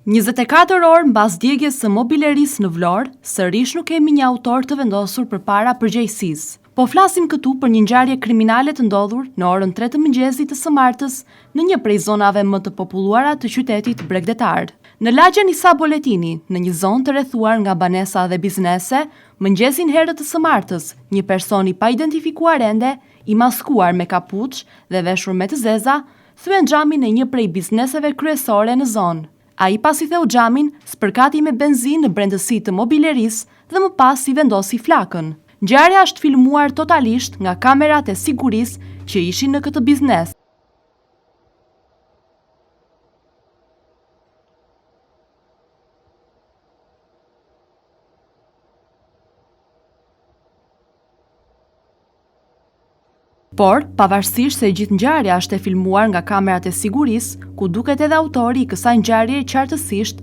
24 orë mbas djegjes së mobilerisë në Vlorë, sërish nuk kemi një autor të vendosur përpara përgjegjësisë. Po flasim këtu për një ngjarje kriminale të ndodhur në orën 3 të mëngjesit të së martës në një prej zonave më të populluara të qytetit bregdetar. Në lagjen Isa Boletini, në një zonë të rrethuar nga banesa dhe biznese, mëngjesin herët të së martës, një person i pa identifikuar ende, i maskuar me kapuç dhe veshur me të zeza, thyen xhamin e një prej bizneseve kryesore në zonë. Ai pasi theu xhamin, spërkati me benzinë në brendësi të mobilerisë dhe më pas i vendosi flakën. Ngjarja është filmuar totalisht nga kamerat e sigurisë që ishin në këtë biznes. Por, pavarësisht se gjithë ngjarja është e filmuar nga kamerat e sigurisë, ku duket edhe autori i kësaj ngjarjeje qartësisht,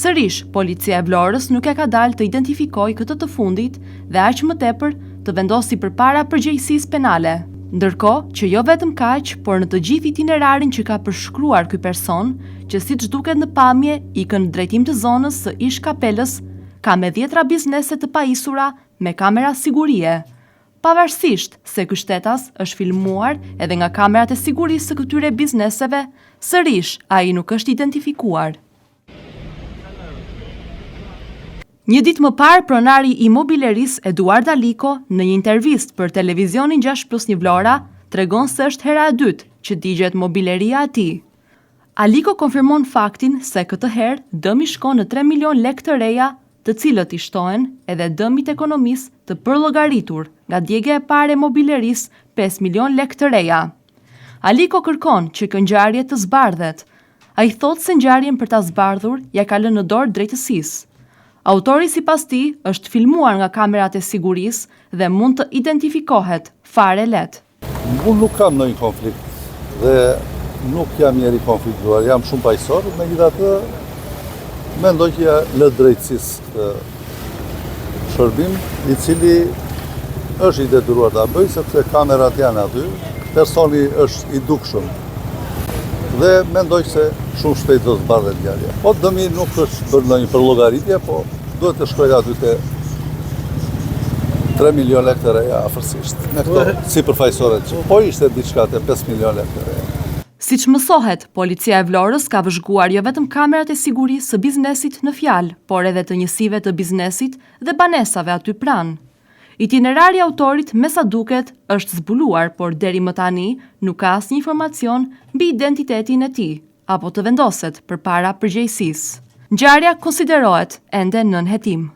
sërish policia e Vlorës nuk e ka dalë të identifikojë këtë të fundit dhe aq më tepër të vendosi përpara përgjegjësisë penale. Ndërkohë që jo vetëm kaq, por në të gjithë itinerarin që ka përshkruar ky person, që siç duket në pamje ikën në drejtim të zonës së ish kapelës, ka me 10 biznese të pajisura me kamera sigurie. Pavarësisht se ky shtetas është filmuar edhe nga kamerat e sigurisë së këtyre bizneseve, sërish ai nuk është identifikuar. Një ditë më parë, pronari i mobilerisë Eduard Aliko, në një intervistë për televizionin 6+1 Vlora, tregon se është hera e dytë që digjet mobileria e tij. Aliko konfirmon faktin se këtë herë dëmi shkon në 3 milion lekë të reja, të cilët i shtohen edhe dëmit ekonomisë të përllogaritur nga djegja e parë e mobilerisë 5 milion lekë të reja. Aliko kërkon që kjo ngjarje të zbardhet. Ai thotë se ngjarjen për ta zbardhur ja ka lënë në dorë drejtësisë. Autori sipas tij është filmuar nga kamerat e sigurisë dhe mund të identifikohet fare lehtë. Unë nuk kam ndonjë konflikt dhe nuk jam njeri konfliktuar, jam shumë paqësor, megjithatë mendoj që ja lë drejtësisë këtë shërbim, i cili është i detyruar ta bëjë sepse kamerat janë aty, personi është i dukshëm dhe mendoj se shumë shpejt do të zbardhet ngjarja. Po dëmi nuk është bërë ndonjë përllogaritje, po duhet të shkojë aty te 3 milion lekë të reja afërsisht. Me këto sipërfaqësore, po ishte diçka te 5 milion lekë të reja. Siç mësohet, policia e Vlorës ka vëzhguar jo vetëm kamerat e sigurisë së biznesit në fjalë, por edhe të njësive të biznesit dhe banesave aty pranë. Itinerari i autorit me sa duket është zbuluar, por deri më tani nuk ka asnjë informacion mbi identitetin e tij apo të vendoset përpara përgjegjësisë. Ngjarja konsiderohet ende nën hetim.